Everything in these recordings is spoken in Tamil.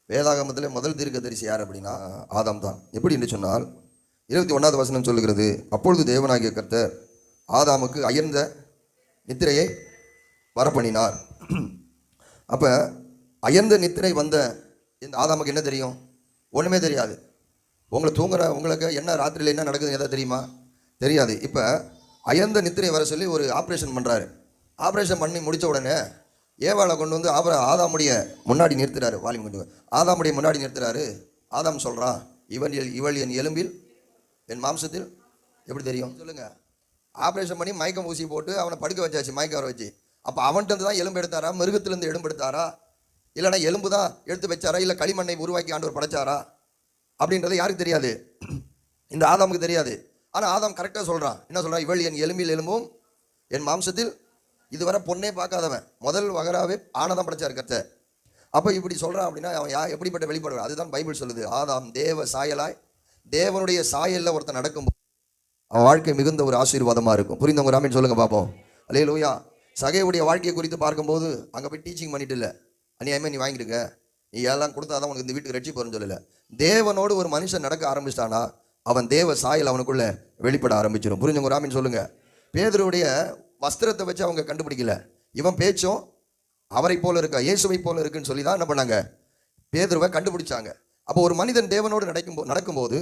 வேதாகமத்தில் முதல் தீர்க்கதரிசி யார் அப்படின்னா ஆதாம் தான். எப்படி என்று சொன்னால் 21வது வசனம் சொல்லுகிறது, அப்பொழுது தேவனாகிய கர்த்தர் ஆதாமுக்கு அயர்ந்த நித்திரையை வரப்பண்ணினார். அப்போ அயர்ந்த நித்திரை வந்த இந்த ஆதாமுக்கு என்ன தெரியும்? ஒன்றுமே தெரியாது. உங்களுக்கு என்ன ராத்திரியில் என்ன நடக்குது எதாவது தெரியுமா? தெரியாது. இப்போ அயர்ந்த நித்திரை வர சொல்லி ஒரு ஆப்ரேஷன் பண்ணுறாரு. ஆப்ரேஷன் பண்ணி முடித்த உடனே ஏவாளை கொண்டு வந்து ஆதாமுடைய முன்னாடி நிறுத்துறாரு. வாலியம் கொண்டு ஆதாமுடைய முன்னாடி நிறுத்துறாரு. ஆதாம் சொல்கிறான், இவள் என் எலும்பில் என் மாம்சத்தில். எப்படி தெரியும் சொல்லுங்கள்? ஆப்ரேஷன் பண்ணி மயக்கம் ஊசி போட்டு அவனை படுக்க வச்சாச்சு, மயக்கம் வர வச்சு. அப்போ அவன்கிட்ட தான் எலும்பு எடுத்தாரா, மிருகத்திலேருந்து எலும்பு எடுத்தாரா, இல்லைனா எலும்பு தான் எடுத்து வச்சாரா, இல்லை களிமண்ணை உருவாக்கி ஆண்டவர் படைச்சாரா அப்படின்றது யாருக்கு தெரியாது? இந்த ஆதாமுக்கு தெரியாது. ஆனால் ஆதாம் கரெக்டாக சொல்கிறான். என்ன சொல்கிறான்? இவள் என் எலும்பில் எலும்பும் என் மாம்சத்தில். இதுவரை பொண்ணே பார்க்காதவன் முதல் வகராவே ஆனதான் படைச்சார் கர்த்தர். அப்போ இப்படி சொல்கிறான் அப்படின்னா அவன் எப்படிப்பட்ட வெளிப்படுவார்? அதுதான் பைபிள் சொல்லுது. ஆதாம் தேவ சாயலாய், தேவனுடைய சாயலில் ஒருத்தன் நடக்கும்போது அவன் வாழ்க்கை மிகுந்த ஒரு ஆசீர்வாதமாக இருக்கும். புரிந்தவங்க ராமன் சொல்லுங்கள் பார்ப்போம். அல்லேலூயா. சகையுடைய வாழ்க்கையை குறித்து பார்க்கும்போது அங்கே போய் டீச்சிங் பண்ணிட்டு இல்லை, அநியாயமே நீ வாங்கிடுங்க, நீ எல்லாம் கொடுத்தாதான் உனக்கு இந்த வீட்டுக்கு ரட்சிப்பு வரும்னு சொல்லலை. தேவனோடு ஒரு மனுஷன் நடக்க ஆரம்பிச்சிட்டானா அவன் தேவ சாயல் அவனுக்குள்ள வெளிப்பட ஆரம்பிச்சிடும். புரிஞ்சவங்க ராமின்னு சொல்லுங்க. பேதுருவுடைய வஸ்திரத்தை வச்சு அவங்க கண்டுபிடிக்கல, இவன் பேச்சும் அவரை போல இருக்கா, இயேசுவை போல இருக்குன்னு சொல்லி தான் என்ன பண்ணாங்க, பேதுருவை கண்டுபிடிச்சாங்க. அப்போ ஒரு மனிதன் தேவனோடு நடக்கும்போது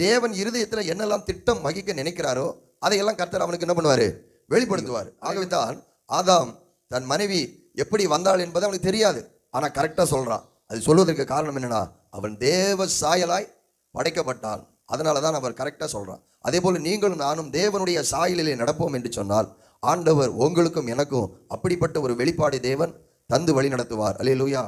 தேவன் இருதயத்தில் என்னெல்லாம் திட்டம் வகிக்க நினைக்கிறாரோ அதையெல்லாம் கர்த்தர் அவனுக்கு என்ன பண்ணுவார், வெளிப்படுத்துவார். ஆகவே தான் ஆதாம் தன் மனைவி எப்படி வந்தாள் என்பது அவனுக்கு தெரியாது, ஆனால் கரெக்டாக சொல்கிறான். அது சொல்வதற்கு காரணம் என்னன்னா, அவன் தேவ சாயலாய் படைக்கப்பட்டான். அதனால தான் அவர் கரெக்டாக சொல்கிறான். அதே போல் நீங்களும் நானும் தேவனுடைய சாயலிலே நடப்போம் என்று சொன்னால் ஆண்டவர் உங்களுக்கும் எனக்கும் அப்படிப்பட்ட ஒரு வெளிப்பாடு தேவன் தந்து வழி நடத்துவார். அல்லேலூயா.